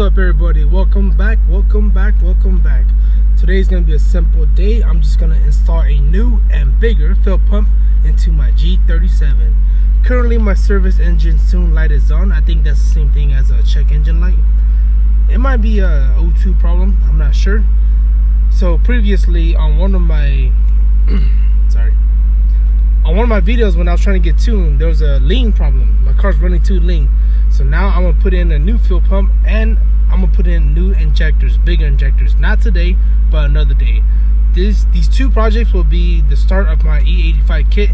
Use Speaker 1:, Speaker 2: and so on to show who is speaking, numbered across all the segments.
Speaker 1: up, everybody? Welcome back. Today's gonna be a simple day. I'm just gonna install a new and bigger fill pump into my G37. Currently my service engine soon light is on. I think that's the same thing as a check engine light. It might be a O2 problem, I'm not sure. So previously on one of my on one of my videos when I was trying to get tuned, there was a lean problem. My car's running too lean. So now I'm gonna put in a new fuel pump and I'm gonna put in new injectors, bigger injectors. Not today, but another day. These two projects will be the start of my E85 kit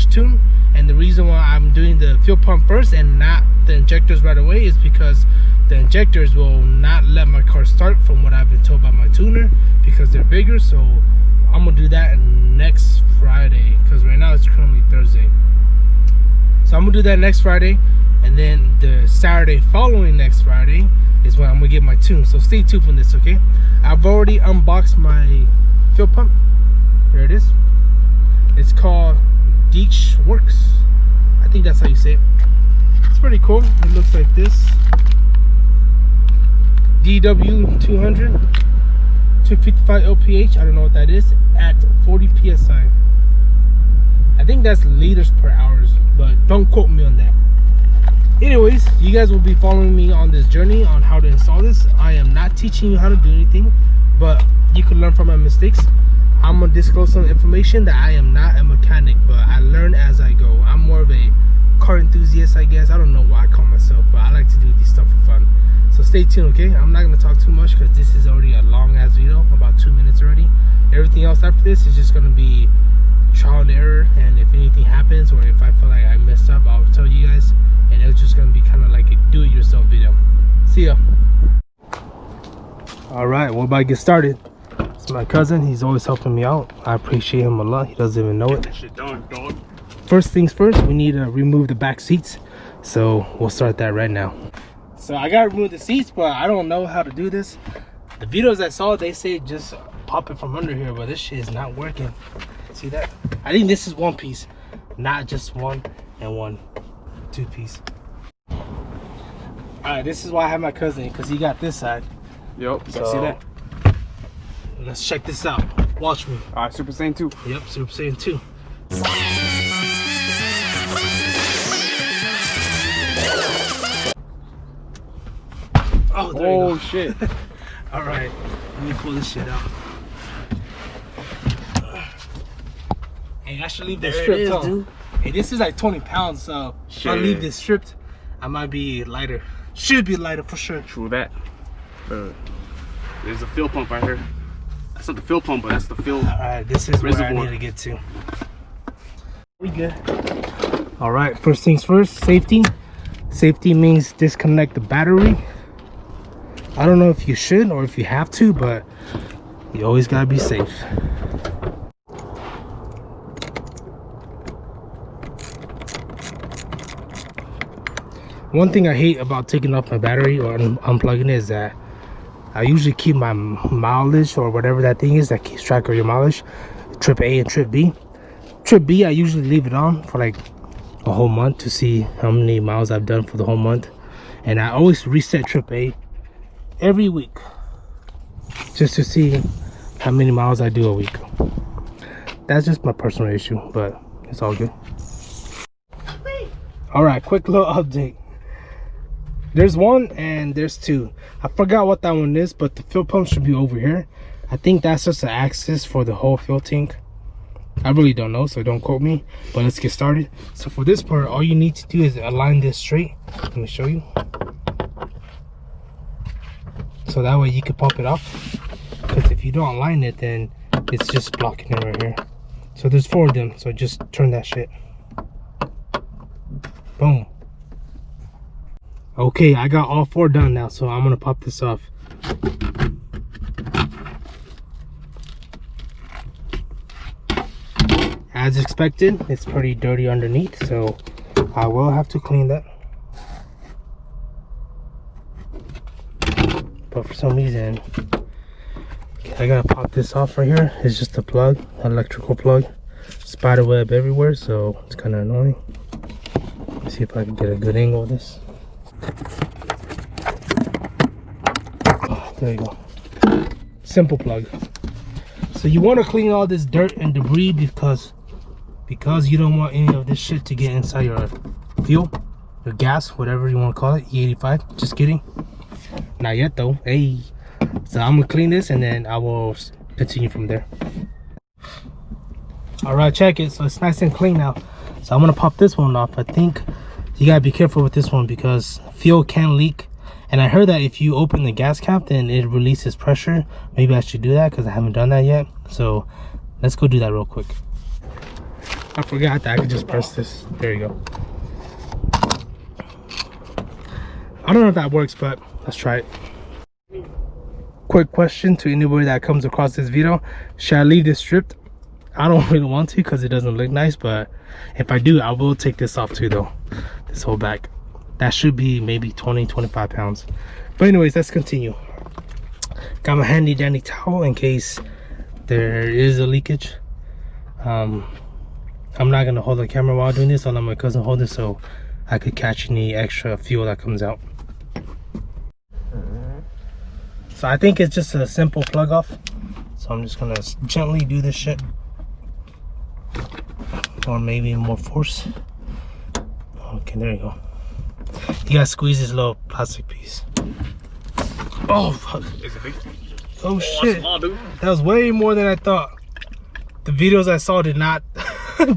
Speaker 1: / tune. And the reason why I'm doing the fuel pump first and not the injectors right away is because the injectors will not let my car start, from what I've been told by my tuner, because they're bigger. So I'm gonna do that next Friday, because right now it's currently Thursday. So I'm gonna do that next Friday, and then the Saturday following next Friday is when I'm gonna get my tune. So stay tuned for this, okay? I've already unboxed my fuel pump. There it is. It's called Deech Works. I think that's how you say it. It's pretty cool. It looks like this. DW200, 255 LPH. I don't know what that is. At 40 PSI. I think that's liters per hour, but don't quote me on that. Anyways, you guys will be following me on this journey on how to install this. I am not teaching you how to do anything, but you can learn from my mistakes. I'm gonna disclose some information that I am not a mechanic, but I learn as I go. I'm more of a car enthusiast, I guess. I don't know why I call myself, but I like to do this stuff for fun. So stay tuned, okay? I'm not gonna talk too much because this is already a long ass video, about 2 minutes already. Everything else after this is just gonna be trial and error, and if anything happens or if I feel like I messed up, I'll tell you guys, and it's just gonna be kind of like a do-it-yourself video. See ya. All right, we're about to get started. It's my cousin. He's always helping me out. I appreciate him a lot. He doesn't even know it.
Speaker 2: Shit done, dog.
Speaker 1: First things first, we need to remove the back seats, so we'll start that right now. So I gotta remove the seats, but I don't know how to do this. The videos I saw, they say just pop it from under here, but this shit is not working. See that? I think this is one piece, not just one and one, 2 piece. All right, this is why I have my cousin, because he got this side.
Speaker 2: Yep.
Speaker 1: So see that? Let's check this out. Watch me.
Speaker 2: All right, Super Saiyan 2.
Speaker 1: Yep, Super Saiyan 2. Oh, there you go.
Speaker 2: Shit.
Speaker 1: All right, let me pull this shit out. Hey, I should leave this stripped, huh? Dude. Hey, this is like 20 pounds, so shit. If I leave this stripped, I might be lighter. Should be lighter for sure.
Speaker 2: True that. There's a fuel pump right here. That's not the fuel pump, but that's the fuel.
Speaker 1: All right, this is reservoir. Where I need to get to. We good. All right, first things first, safety. Safety means disconnect the battery. I don't know if you should or if you have to, but you always gotta be safe. One thing I hate about taking off my battery or unplugging it is that I usually keep my mileage, or whatever that thing is that keeps track of your mileage, trip A and trip B. Trip B, I usually leave it on for like a whole month to see how many miles I've done for the whole month. And I always reset trip A every week just to see how many miles I do a week. That's just my personal issue, but it's all good. All right, quick little update. There's one and there's two. I forgot what that one is, but the fuel pump should be over here. I think that's just an access for the whole fuel tank. I really don't know, so don't quote me, but let's get started. So for this part, all you need to do is align this straight. Let me show you. So that way you can pop it off, because if you don't align it, then it's just blocking it right here. So there's 4 of them, so just turn that shit. Boom. Okay, I got all 4 done now, so I'm gonna pop this off. As expected, it's pretty dirty underneath, so I will have to clean that. But for some reason, I gotta pop this off right here. It's just a plug, electrical plug. Spider web everywhere, so it's kind of annoying. Let's see if I can get a good angle of this. There you go. Simple plug. So you want to clean all this dirt and debris because you don't want any of this shit to get inside your fuel, your gas, whatever you want to call it. E85. Just kidding. Not yet though. Hey. So I'm gonna clean this and then I will continue from there. All right, check it. So it's nice and clean now. So I'm gonna pop this one off. I think you gotta be careful with this one because fuel can leak. And I heard that if you open the gas cap, then it releases pressure. Maybe I should do that because I haven't done that yet. So let's go do that real quick. I forgot that I could just press this. There you go. I don't know if that works, but let's try it. Quick question to anybody that comes across this video. Should I leave this stripped? I don't really want to because it doesn't look nice, but if I do, I will take this off too though. This whole back. That should be maybe 20-25 pounds. But anyways, let's continue. Got my handy dandy towel in case there is a leakage. I'm not gonna hold the camera while doing this. I'll let my cousin hold it so I could catch any extra fuel that comes out. So I think it's just a simple plug off. So I'm just gonna gently do this shit. Or maybe more force. Okay, there you go. You gotta squeeze this little plastic piece. Oh fuck. Oh shit. Small, dude. That was way more than I thought. The videos I saw did not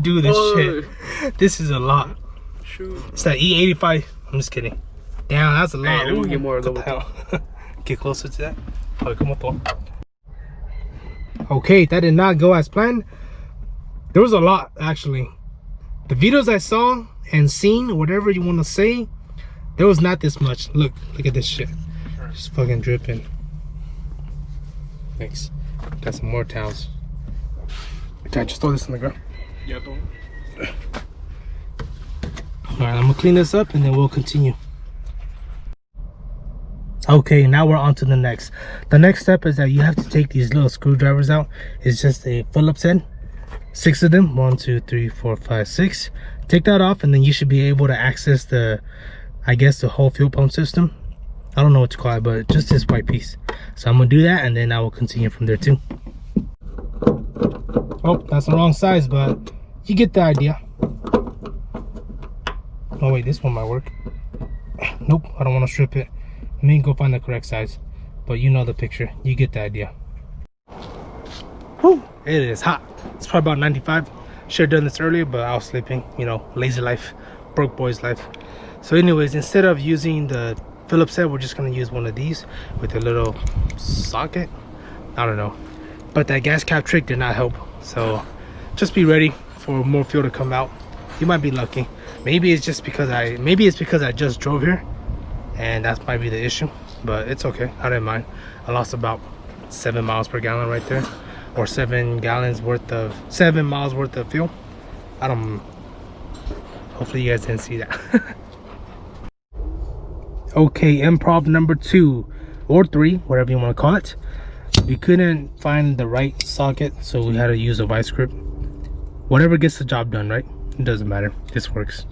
Speaker 1: do this shit. This is a lot. Shoot. It's that E85. I'm just kidding. Damn, that's a lot.
Speaker 2: Hey, we'll get more of
Speaker 1: Get closer to that. Okay, that did not go as planned. There was a lot actually. The videos I saw and seen, whatever you want to say, there was not this much. Look at this shit. Just fucking dripping. Thanks. Got some more towels. Can I just throw this on the ground?
Speaker 2: Yeah, throw it.
Speaker 1: Alright, I'm gonna clean this up and then we'll continue. Okay, now we're on to the next. The next step is that you have to take these little screwdrivers out. It's just a Phillips head. 6 of them. 1, 2, 3, 4, 5, 6. Take that off and then you should be able to access the, I guess, the whole fuel pump system. I don't know what to call it, but just this white piece. So I'm gonna do that and then I will continue from there too. Oh, that's the wrong size, but you get the idea. Oh wait, this one might work. Nope, I don't want to strip it. Let me go find the correct size. But you know the picture. You get the idea. Whew, it is hot. It's probably about 95. Should have done this earlier, but I was sleeping. You know, lazy life. Broke boy's life. So anyways, instead of using the Phillips head, we're just going to use one of these with a little socket. I don't know. But that gas cap trick did not help. So just be ready for more fuel to come out. You might be lucky. Maybe it's just because I just drove here. And that might be the issue, but it's okay. I didn't mind. I lost about 7 miles per gallon right there, or 7 miles worth of fuel. Hopefully you guys didn't see that. Okay, improv number 2 or 3, whatever you want to call it. We couldn't find the right socket, so we had to use a vice grip. Whatever gets the job done, right? It doesn't matter. This works.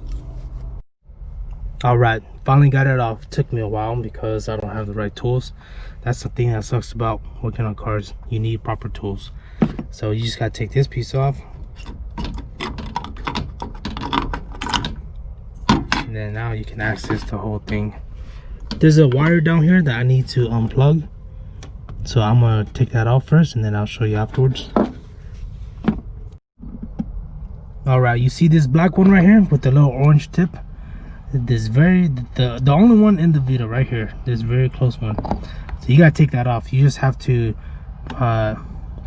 Speaker 1: All right, finally got it off. Took me a while because I don't have the right tools. That's the thing that sucks about working on cars. You need proper tools. So you just gotta take this piece off, and then now you can access the whole thing. There's a wire down here that I need to unplug, so I'm gonna take that off first and then I'll show you afterwards. All right, you see this black one right here with the little orange tip? The only one in the video right here, this very close one. So you gotta take that off. You just have to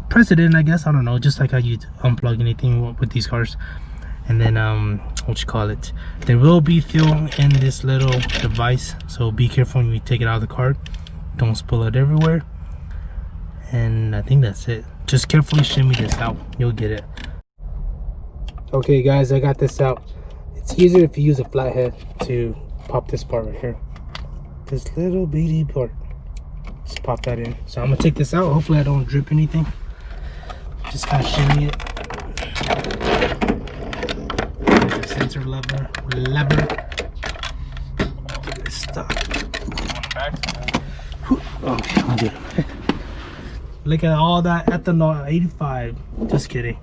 Speaker 1: press it in, I guess. I don't know, just like how you unplug anything with these cars. And then there will be fuel in this little device, so be careful when you take it out of the car. Don't spill it everywhere. And I think that's it. Just carefully shimmy this out, you'll get it. Okay guys, I got this out. It's easier if you use a flathead to pop this part right here. This little bitty part. Just pop that in. So I'm gonna take this out. Hopefully I don't drip anything. Just kind of shimmy it. There's a sensor lever. Get this stuff. Okay, I'm good. Look at all that ethanol, 85. Just kidding.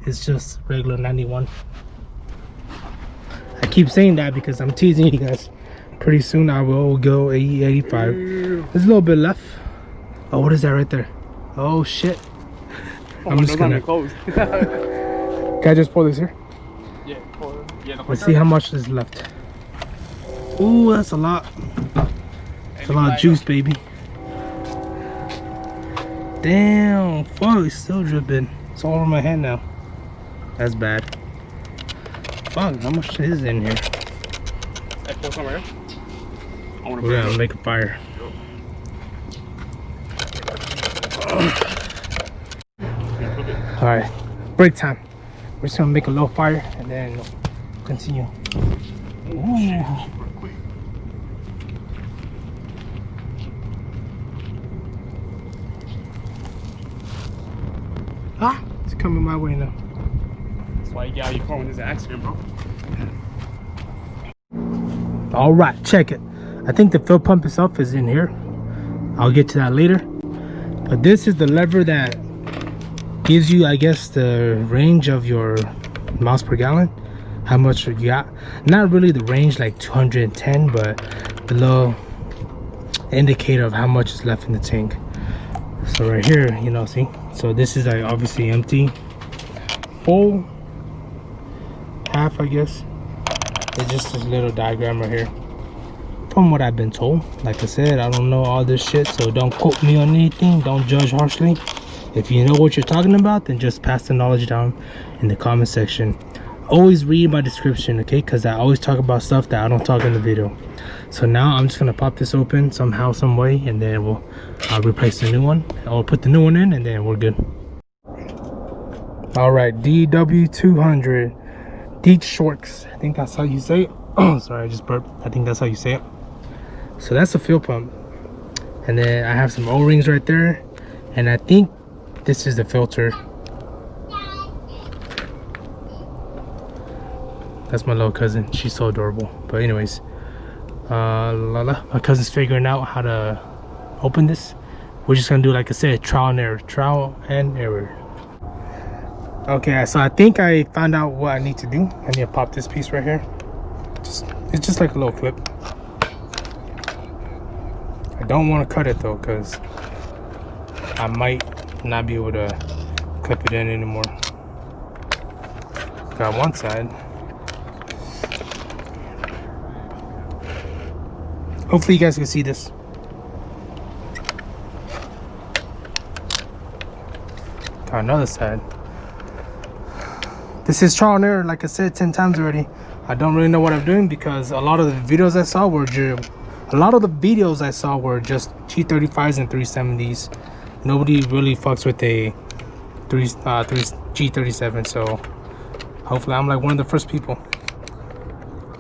Speaker 1: It's just regular 91. I keep saying that because I'm teasing you guys. Pretty soon I will go E85. There's a little bit left. Oh, what is that right there? Oh shit.
Speaker 2: Oh,
Speaker 1: I'm just gonna
Speaker 2: close.
Speaker 1: Can I just pour this here?
Speaker 2: Yeah,
Speaker 1: Let's see how much is left. Ooh, that's a lot. It's a lot of juice, baby. Damn, fuck, it's still dripping. It's all over my hand now. That's bad. Fuck, how much is in here?
Speaker 2: I pour some right here.
Speaker 1: We're gonna make a fire. Alright, break time. We're just gonna make a little fire and then continue. Ooh. Ah, it's coming my way now.
Speaker 2: That's why you get out of your car when there's an accident, bro.
Speaker 1: All right, check it. I think the fill pump itself is in here. I'll get to that later. But this is the lever that gives you, I guess, the range of your miles per gallon. How much you got. Not really the range, like 210, but the little indicator of how much is left in the tank. So right here, you know, see? So this is like obviously empty. Full. Half, I guess. It's just this little diagram right here. From what I've been told. Like I said, I don't know all this shit, so don't quote me on anything. Don't judge harshly. If you know what you're talking about, then just pass the knowledge down in the comment section. Always read my description, okay? Because I always talk about stuff that I don't talk in the video. So now I'm just gonna pop this open somehow, some way, and then I'll replace the new one. I'll put the new one in, and then we're good. All right, DW200 Deech Shorks. I think that's how you say it. Oh, sorry, I just burped. I think that's how you say it. So that's the fuel pump, and then I have some O-rings right there, and I think this is the filter. That's my little cousin. She's so adorable. But anyways, my cousin's figuring out how to open this. We're just gonna do, like I said, trial and error. Okay, so I think I found out what I need to do. I need to pop this piece right here. It's just like a little clip. I don't want to cut it though, because I might not be able to clip it in anymore. Got one side. Hopefully you guys can see this. Got another side. This is trial and error, like I said 10 times already. I don't really know what I'm doing because a lot of the videos I saw were just G35s and 370s. Nobody really fucks with a G37, so hopefully I'm like one of the first people.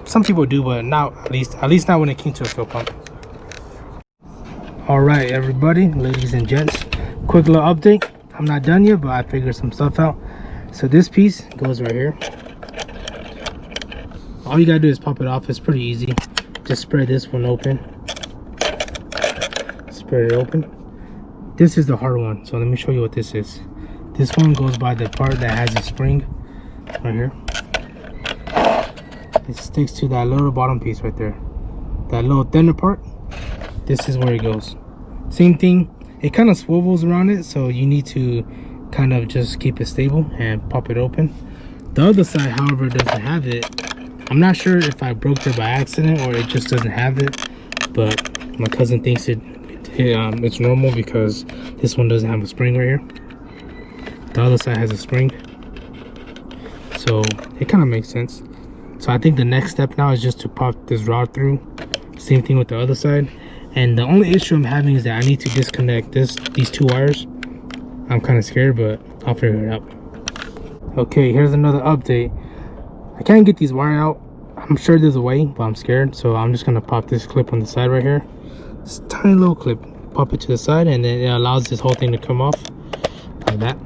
Speaker 1: Some people do, but not at least not when it came to a fuel pump. All right, everybody, ladies and gents, quick little update. I'm not done yet, but I figured some stuff out. So this piece goes right here. All you gotta do is pop it off. It's pretty easy. Just spread this one open. Spread it open. This is the hard one, so let me show you what this is. This one goes by the part that has a spring right here. It sticks to that little bottom piece right there. That little thinner part, this is where it goes. Same thing, it kind of swivels around it, so you need to kind of just keep it stable and pop it open. The other side, however, doesn't have it. I'm not sure if I broke it by accident or it just doesn't have it, but my cousin thinks it's normal because this one doesn't have a spring right here. The other side has a spring, so it kind of makes sense. So I think the next step now is just to pop this rod through. Same thing with the other side. And the only issue I'm having is that I need to disconnect these two wires. I'm kind of scared, but I'll figure it out. Okay, here's another update. I can't get these wires out. I'm sure there's a way, but I'm scared. So I'm just gonna pop this clip on the side right here. It's a tiny little clip. Pop it to the side, and then it allows this whole thing to come off like that.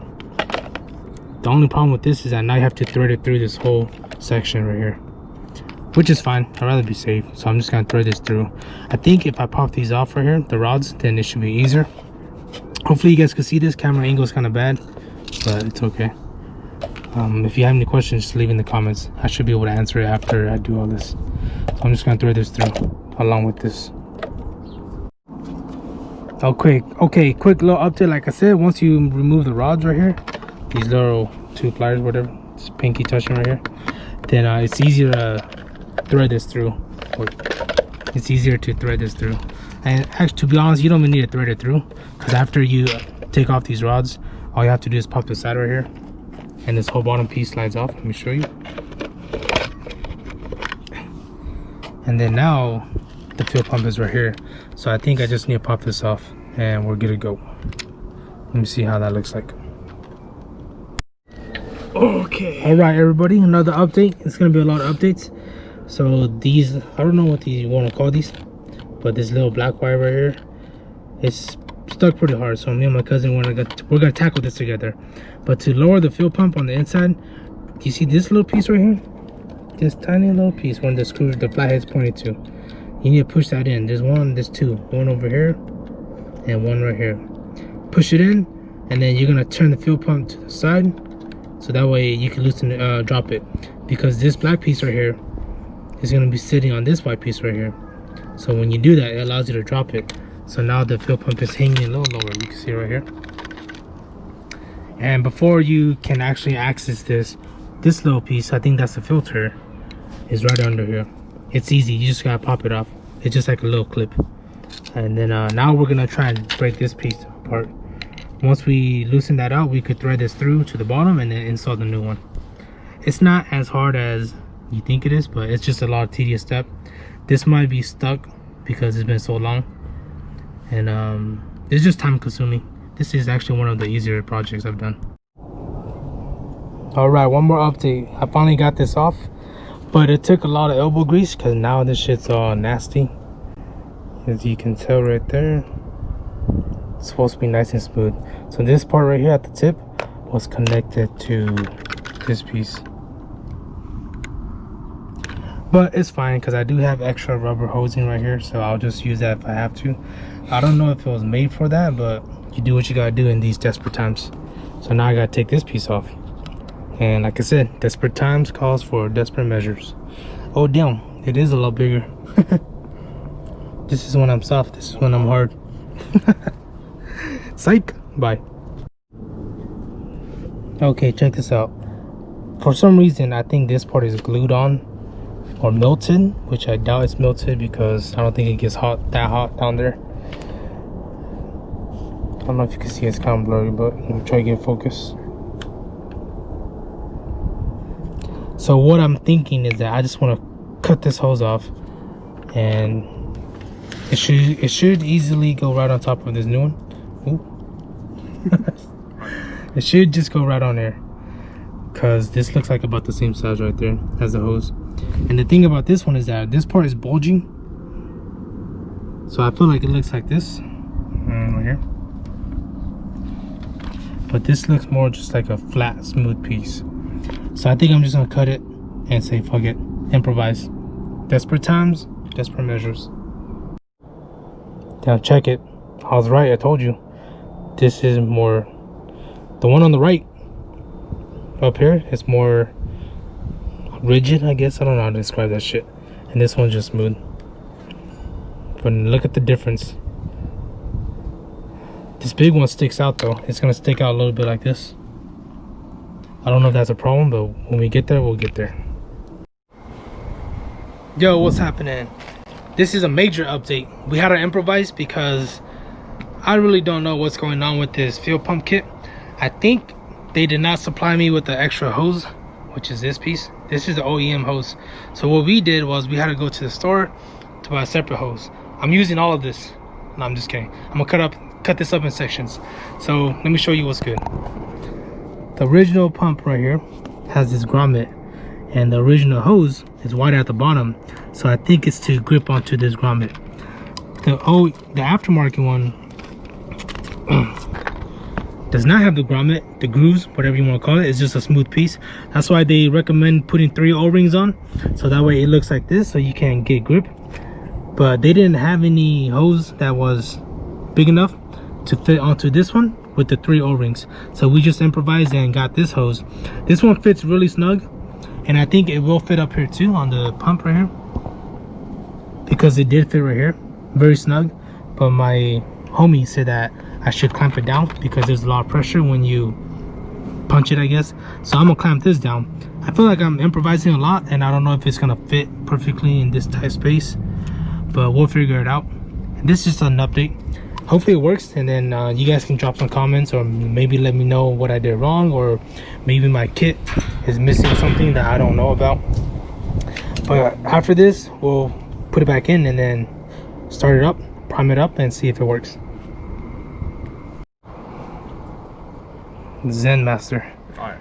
Speaker 1: The only problem with this is that now you have to thread it through this whole section right here. which is fine. I'd rather be safe, so I'm just gonna thread this through. I think if I pop these off right here, the rods, then it should be easier. Hopefully you guys can see this. Camera angle is kind of bad, but it's okay. If you have any questions, just leave in the comments. I should be able to answer it after I do all this. So I'm just gonna thread this through along with this. Okay, quick little update. Like I said, once you remove the rods right here, these little two pliers, whatever, it's pinky touching right here, then it's easier to thread this through. It's easier to thread this through. And actually, to be honest, you don't even need to thread it through, because after you take off these rods, all you have to do is pop the side right here, and this whole bottom piece slides off. Let me show you. And then now the fuel pump is right here, so I think I just need to pop this off and we're good to go. Let me see how that looks like. Okay, all right everybody, another update. It's gonna be a lot of updates. So these, I don't know what you want to call these, but this little black wire right here, it's stuck pretty hard, so me and my cousin we're gonna tackle this together. But to lower the fuel pump on the inside, you see this little piece right here, this tiny little piece where the screw, the flathead's pointed to, you need to push that in. There's two, one over here and one right here. Push it in, and then you're gonna turn the fuel pump to the side, so that way you can loosen drop it, because this black piece right here is gonna be sitting on this white piece right here. So when you do that, it allows you to drop it. So now the fuel pump is hanging a little lower. You can see right here. And before you can actually access this little piece, I think that's the filter, is right under here. It's easy, you just gotta pop it off. It's just like a little clip. And then now we're gonna try and break this piece apart. Once we loosen that out, we could thread this through to the bottom and then install the new one. It's not as hard as you think it is, but it's just a lot of tedious step. This might be stuck because it's been so long, and it's just time consuming. This is actually one of the easier projects I've done. All right, one more update. I finally got this off, but it took a lot of elbow grease because now this shit's all nasty. As you can tell right there, it's supposed to be nice and smooth. So this part right here at the tip was connected to this piece, but it's fine because I do have extra rubber hosing right here, so I'll just use that if I have to. I don't know if it was made for that, but you do what you gotta do in these desperate times. So now I gotta take this piece off, and like I said, desperate times calls for desperate measures. Oh damn, it is a lot bigger. This is when I'm soft, this is when I'm hard. Psych. Bye. Okay, check this out. For some reason I think this part is glued on or melted, which I doubt it's melted because I don't think it gets that hot down there. I don't know if you can see, it's kind of blurry, but let me try to get focus. So what I'm thinking is that I just want to cut this hose off, and it should easily go right on top of this new one. Ooh. It should just go right on there, because this looks like about the same size right there as the hose. And the thing about this one is that this part is bulging, so I feel like it looks like this right here, but this looks more just like a flat, smooth piece. So I think I'm just gonna cut it and say fuck it, improvise. Desperate times, desperate measures. Now check it, I was right, I told you. This is more, the one on the right up here is more rigid, I guess. I don't know how to describe that shit. And this one's just smooth. But look at the difference. This big one sticks out though. It's gonna stick out a little bit like this. I don't know if that's a problem, but when we get there, we'll get there. Yo, what's happening? This is a major update. We had to improvise because I really don't know what's going on with this fuel pump kit. I think they did not supply me with the extra hose, which is this piece. This is the OEM hose. So what we did was we had to go to the store to buy a separate hose. I'm using all of this. No, I'm just kidding. I'm gonna cut this up in sections. So let me show you what's good. The original pump right here has this grommet, and the original hose is wider at the bottom, so I think it's to grip onto this grommet. The aftermarket one, does not have the grommet, the grooves, whatever you want to call it. It's just a smooth piece. That's why they recommend putting 3 O-rings on, so that way it looks like this, so you can get grip. But they didn't have any hose that was big enough to fit onto this one with the 3 O-rings, so we just improvised and got this hose. This one fits really snug, and I think it will fit up here too on the pump right here, because it did fit right here very snug. But my homie said that I should clamp it down because there's a lot of pressure when you punch it, I guess. So I'm gonna clamp this down. I feel like I'm improvising a lot, and I don't know if it's gonna fit perfectly in this tight space, but we'll figure it out. And this is just an update. Hopefully it works, and then you guys can drop some comments, or maybe let me know what I did wrong, or maybe my kit is missing something that I don't know about. But after this, we'll put it back in and then start it up, prime it up, and see if it works. Zen Master.
Speaker 2: Alright.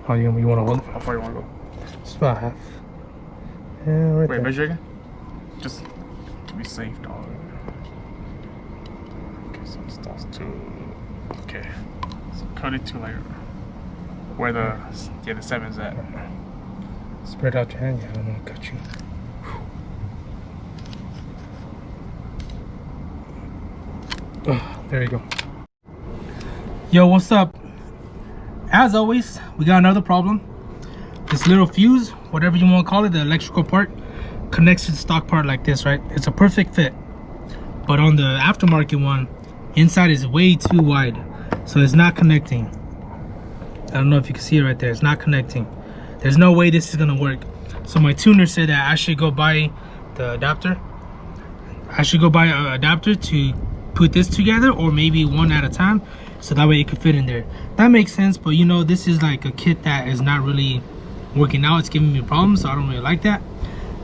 Speaker 1: Oh, you want to hold it?
Speaker 2: How far you want to go?
Speaker 1: It's about half. Yeah, right
Speaker 2: Wait,
Speaker 1: there.
Speaker 2: measure again? Just to be safe, dog. Okay, so it starts to... Okay. So cut it to like... where the 7's at.
Speaker 1: Spread out your hand. Yeah, I don't want to cut you. Oh, there you go. Yo, what's up? As always, we got another problem. This little fuse, whatever you want to call it, the electrical part, connects to the stock part like this, right? It's a perfect fit. But on the aftermarket one, inside is way too wide, so it's not connecting. I don't know if you can see it right there. It's not connecting. There's no way this is gonna work. So my tuner said that I should go buy the adapter. I should go buy an adapter to put this together, or maybe one at a time, so that way it could fit in there. That makes sense, but you know, this is like a kit that is not really working out. It's giving me problems, so I don't really like that.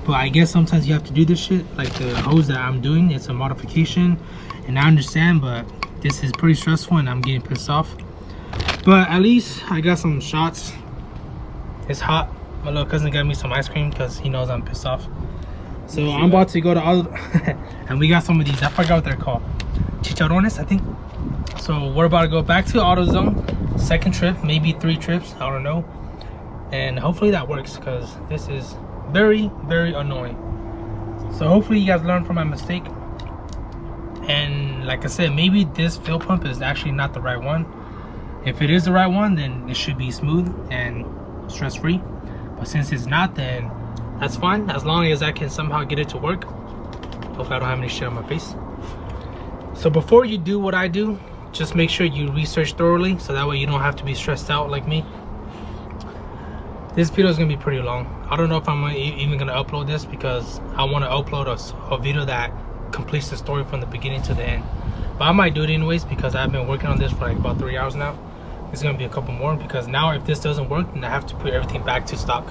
Speaker 1: But I guess sometimes you have to do this shit. Like the hose that I'm doing, it's a modification, and I understand, but this is pretty stressful and I'm getting pissed off. But at least I got some shots. It's hot. My little cousin got me some ice cream because he knows I'm pissed off. So I'm about to go to all and we got some of these. I forgot what they're called. Chicharrones, I think. So we're about to go back to AutoZone. Second trip, maybe 3 trips, I don't know. And hopefully that works, because this is very, very annoying. So hopefully you guys learn from my mistake. And like I said, maybe this fuel pump is actually not the right one. If it is the right one, then it should be smooth and stress-free. But since it's not, then that's fine, as long as I can somehow get it to work. Hopefully I don't have any shit on my face. So before you do what I do, just make sure you research thoroughly, so that way you don't have to be stressed out like me. This video is gonna be pretty long. I don't know if I'm even gonna upload this, because I want to upload a video that completes the story from the beginning to the end. But I might do it anyways, because I've been working on this for like about 3 hours now. It's gonna be a couple more, because now if this doesn't work, then I have to put everything back to stock.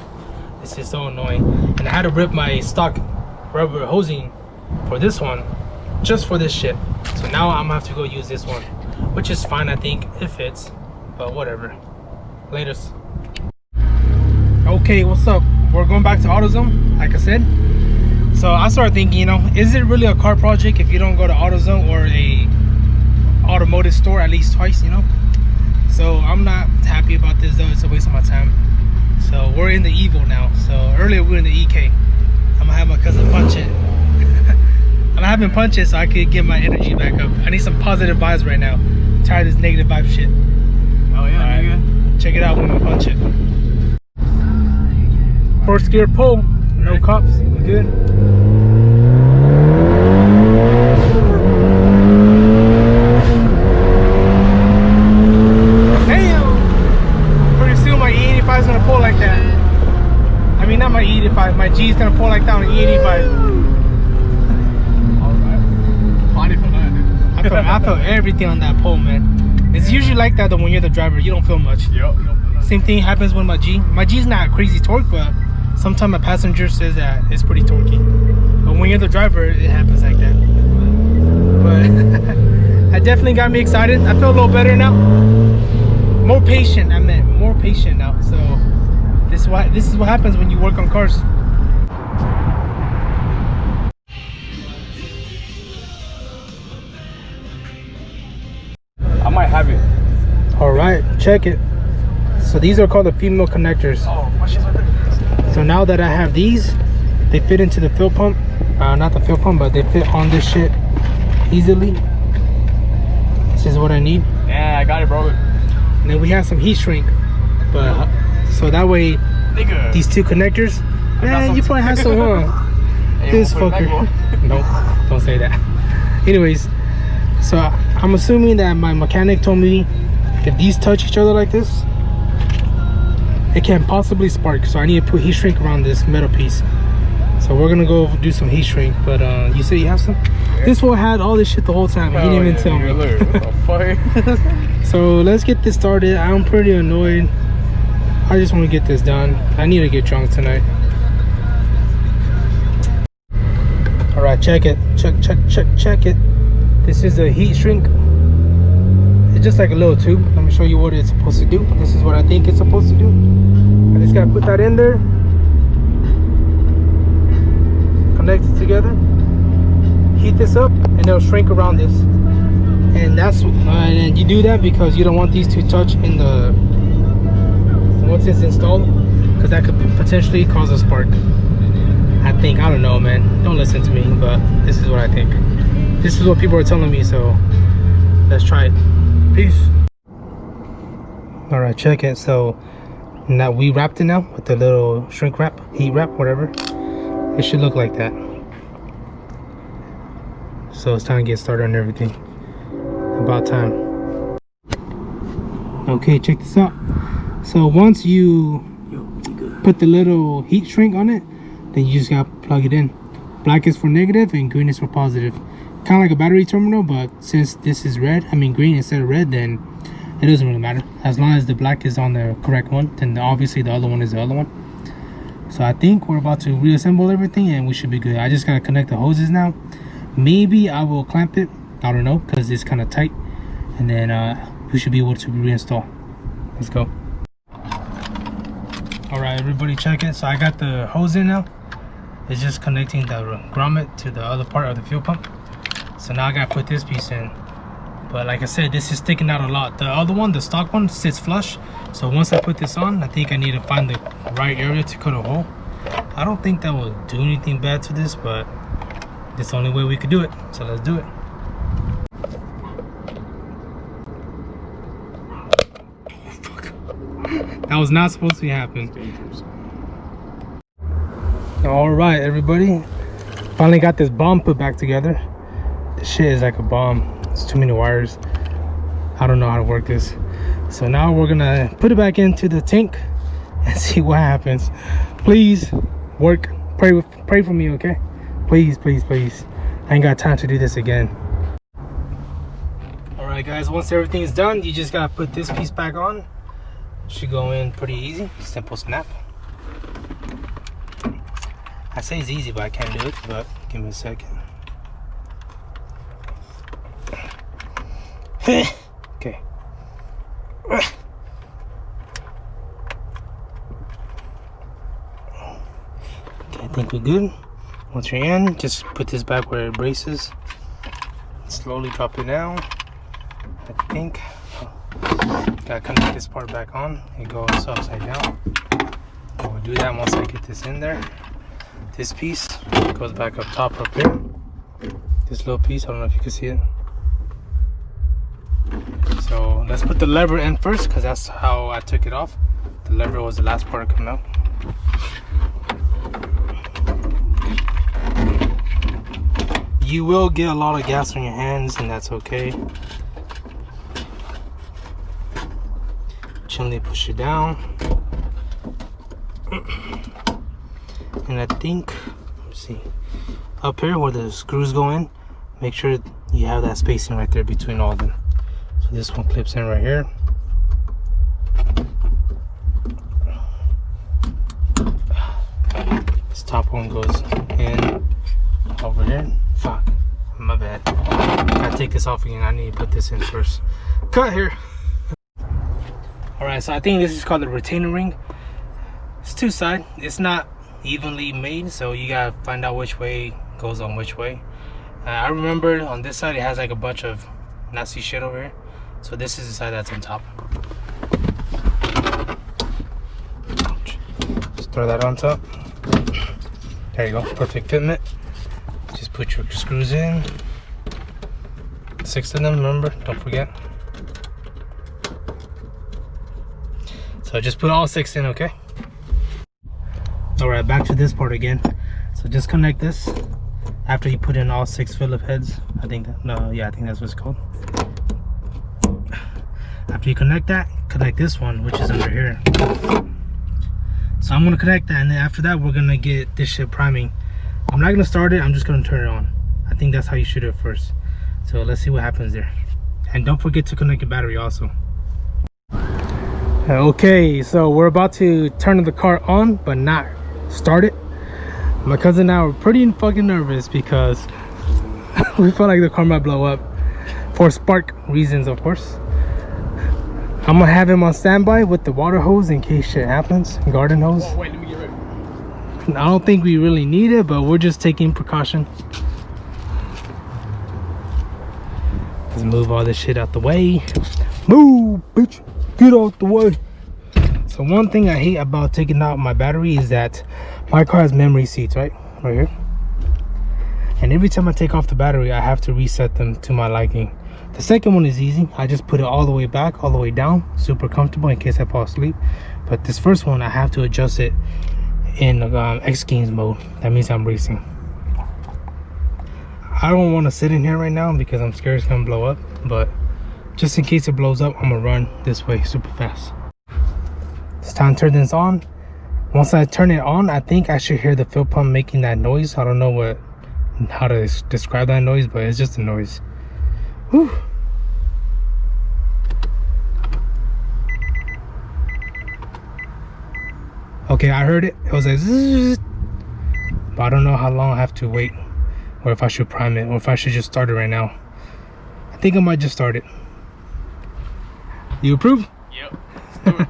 Speaker 1: This is so annoying. And I had to rip my stock rubber hosing for this one, just for this shit. So now I'm gonna have to go use this one, which is fine. I think it fits, but whatever. Latest. Okay, what's up? We're going back to AutoZone, like I said. So I started thinking, you know, is it really a car project if you don't go to AutoZone or a automotive store at least twice, you know? So I'm not happy about this though. It's a waste of my time. So we're in the Evo now. So earlier we were in the EK. I'm gonna have my cousin punch it. I'm having punch it so I could get my energy back up. I need some positive vibes right now. I'm tired of this negative vibe shit.
Speaker 2: Oh yeah, nigga.
Speaker 1: Check it out when we punch it. First gear pull, no cops, we good. Damn! Pretty soon my E85 is gonna pull like that. I mean, not my E85, my G is gonna pull like that on the E85. I felt everything on that pole, man. It's usually like that though when you're the driver. You don't feel much.
Speaker 2: Yep.
Speaker 1: Same thing happens with my G. My G's not crazy torque, but sometimes my passenger says that it's pretty torquey. But when you're the driver, it happens like that. But that definitely got me excited. I feel a little better now. More patient, more patient now. So this is what happens when you work on cars.
Speaker 2: I might have it.
Speaker 1: All right, check it. So these are called the female connectors.
Speaker 2: Oh, my shit's right there.
Speaker 1: So now that I have these, they fit into the fill pump. Not the fill pump, but they fit on this shit easily. This is what I need.
Speaker 2: Yeah, I got it, bro.
Speaker 1: And then we have some heat shrink, but so that way,
Speaker 2: Nigga.
Speaker 1: these two connectors, man, you probably have some
Speaker 2: Hey,
Speaker 1: this
Speaker 2: we'll put it
Speaker 1: fucker.
Speaker 2: back,
Speaker 1: Nope, don't say that. Anyways, so I'm assuming that my mechanic told me if these touch each other like this, it can't possibly spark. So I need to put heat shrink around this metal piece. So we're gonna go do some heat shrink. But you said you have some? Yeah. This one had all this shit the whole time. He didn't even tell me.
Speaker 2: Look, what the fuck?
Speaker 1: So let's get this started. I'm pretty annoyed. I just want to get this done. I need to get drunk tonight. All right, check it. Check it. This is a heat shrink. It's just like a little tube. Let me show you what it's supposed to do. This is what I think it's supposed to do. I just gotta put that in there, connect it together, heat this up, and it'll shrink around this. And that's and you do that because you don't want these to touch in the once it's installed, because that could potentially cause a spark. I think, I don't know, man. Don't listen to me, but this is what I think. This is what people are telling me, so let's try it. Peace. All right, check it. So now we wrapped it now with the little shrink wrap, heat wrap, whatever. It should look like that. So it's time to get started on everything. About time. Okay, check this out. So once you put the little heat shrink on it, then you just gotta plug it in. Black is for negative and green is for positive. Kind of like a battery terminal, but since this is red, I mean green instead of red, then it doesn't really matter. As long as the black is on the correct one, then obviously the other one is the other one. So I think we're about to reassemble everything and we should be good. I just gotta connect the hoses now. Maybe I will clamp it, I don't know, because it's kind of tight. And then we should be able to reinstall. Let's go. All right, everybody, check it. So I got the hose in now. It's just connecting the grommet to the other part of the fuel pump. So now I gotta put this piece in. But like I said, this is sticking out a lot. The other one, the stock one, sits flush. So once I put this on, I think I need to find the right area to cut a hole. I don't think that will do anything bad to this, but it's the only way we could do it. So let's do it. That was not supposed to happen. All right, everybody. Finally got this bomb put back together. This shit is like a bomb. It's too many wires. I don't know how to work this. So now we're gonna put it back into the tank and see what happens. Please work. Pray for me, okay? Please, please, please. I ain't got time to do this again. All right, guys. Once everything's done, you just gotta put this piece back on. Should go in pretty easy. Simple snap. I say it's easy, but I can't do it. But give me a second. Okay. Okay, I think we're good. Once you're in, just put this back where it braces. Slowly drop it down. I think. Gotta connect this part back on. It goes upside down. And we'll do that once I get this in there. This piece goes back up top up here. This little piece, I don't know if you can see it. So let's put the lever in first, because that's how I took it off. The lever was the last part to come out. You will get a lot of gas on your hands, and that's okay. Gently push it down. And I think, let's see, up here where the screws go in, make sure you have that spacing right there between all of them. So this one clips in right here. This top one goes in over there. Fuck, my bad. Gotta take this off again. I need to put this in first. Cut here. All right, so I think this is called the retainer ring. It's two-side. It's not evenly made, so you gotta find out which way goes on which way. I remember on this side it has like a bunch of nasty shit over here, So this is the side that's on top. Just throw that on top. There you go, perfect fitment. Just put your screws in. 6 of them, remember, don't forget. So just put all 6 in, okay? All right, back to this part again. So just connect this after you put in all 6 Phillip heads. I think that's what it's called. After you connect that, connect this one, which is under here. So I'm gonna connect that, and then after that, we're gonna get this shit priming. I'm not gonna start it, I'm just gonna turn it on. I think that's how you shoot it first. So let's see what happens there. And don't forget to connect your battery also. Okay, so we're about to turn the car on, but not start it. My cousin and I were pretty fucking nervous because we felt like the car might blow up. For spark reasons, of course. I'm gonna have him on standby with the water hose in case shit happens. Garden hose.
Speaker 2: Oh, wait, let me get ready.
Speaker 1: I don't think we really need it, but we're just taking precaution. Let's move all this shit out the way. Move, bitch. Get out the way. So one thing I hate about taking out my battery is that my car has memory seats, right here. And every time I take off the battery, I have to reset them to my liking. The second one is easy. I just put it all the way back, all the way down, super comfortable in case I fall asleep. But this first one, I have to adjust it in X Games mode. That means I'm racing. I don't want to sit in here right now because I'm scared it's gonna blow up, but just in case it blows up, I'm gonna run this way super fast. It's time to turn this on. Once I turn it on, I think I should hear the fuel pump making that noise. I don't know how to describe that noise, but it's just a noise. Whew. Okay, I heard it. It was like zzz, but I don't know how long I have to wait, or if I should prime it, or if I should just start it right now. I think I might just start it. You approve?
Speaker 2: Yep. Let's do it.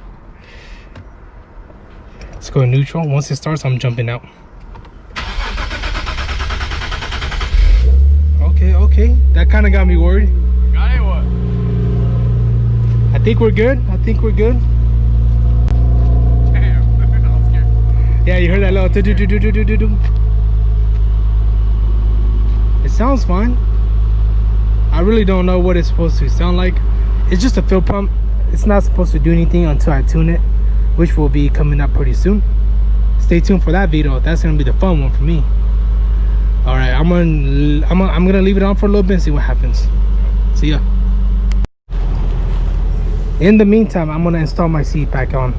Speaker 1: Let's go to neutral. Once it starts, I'm jumping out. Okay. That kind of got me worried.
Speaker 2: Got it, what?
Speaker 1: I think we're good.
Speaker 2: Damn. I'm scared.
Speaker 1: Yeah, you heard that little do-do-do-do-do-do-do. It sounds fine. I really don't know what it's supposed to sound like. It's just a fuel pump. It's not supposed to do anything until I tune it, which will be coming up pretty soon. Stay tuned for that video. That's gonna be the fun one for me. All right, I'm gonna leave it on for a little bit and see what happens. See ya. In the meantime, I'm gonna install my seats back on.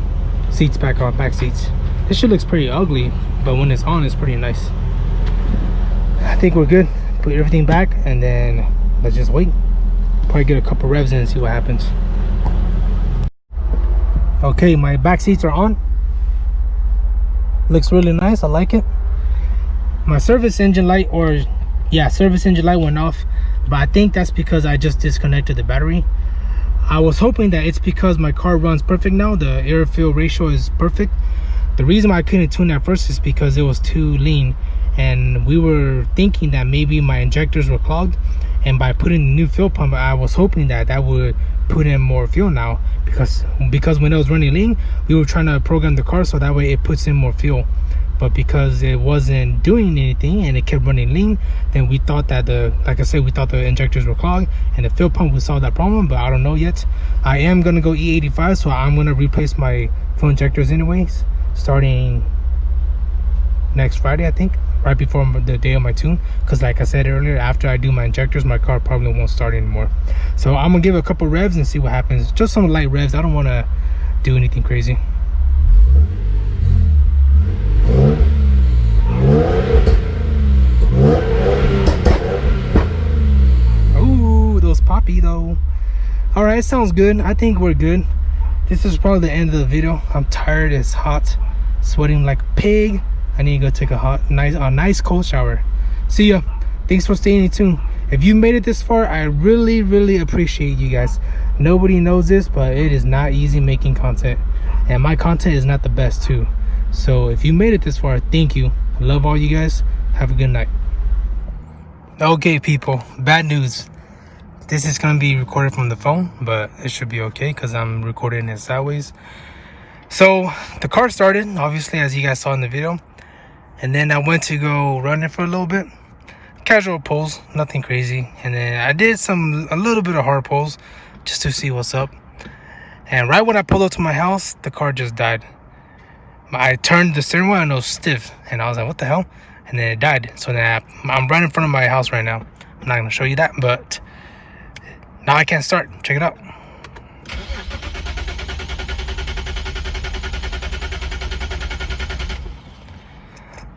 Speaker 1: Back seats. This shit looks pretty ugly, but when it's on, it's pretty nice. I think we're good. Put everything back, and then let's just wait. Probably get a couple revs in and see what happens. Okay, my back seats are on. Looks really nice. I like it. My service engine light went off, but I think that's because I just disconnected the battery. I was hoping that it's because my car runs perfect now. The air fuel ratio is perfect. The reason why I couldn't tune that first is because it was too lean, and we were thinking that maybe my injectors were clogged, and by putting the new fuel pump, I was hoping that would put in more fuel now, because when it was running lean, we were trying to program the car so that way it puts in more fuel. But because it wasn't doing anything and it kept running lean, then we thought that we thought the injectors were clogged, and the fuel pump would solve that problem, but I don't know yet. I am gonna go E85, so I'm gonna replace my fuel injectors anyways, starting next Friday, I think, right before the day of my tune, because like I said earlier, after I do my injectors, my car probably won't start anymore. So I'm gonna give it a couple revs and see what happens. Just some light revs. I don't want to do anything crazy. Ooh, those poppy though. All right, sounds good. I think we're good. This is probably the end of the video. I'm tired. It's hot, sweating like a pig. I need to go take a nice cold shower. See ya. Thanks for staying tuned. If you made it this far, I really appreciate you guys. Nobody knows this, but it is not easy making content, and my content is not the best too. So if you made it this far, thank you. I love all you guys. Have a good night. Okay people, bad news. This is gonna be recorded from the phone, but it should be okay because I'm recording it sideways. So the car started, obviously, as you guys saw in the video, and then I went to go run it for a little bit. Casual pulls, nothing crazy. And then I did a little bit of hard pulls just to see what's up. And right when I pulled up to my house, the car just died. I turned the steering wheel and it was stiff, and I was like, what the hell? And then it died. So then I'm right in front of my house right now. I'm not gonna show you that, but now I can't start. Check it out.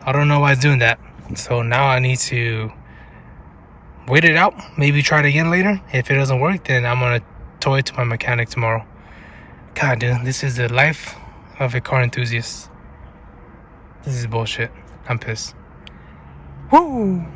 Speaker 1: I don't know why it's doing that. So now I need to wait it out. Maybe try it again later. If it doesn't work, then I'm gonna tow it to my mechanic tomorrow. God, dude, this is the life of a car enthusiast. This is bullshit. I'm pissed. Woo!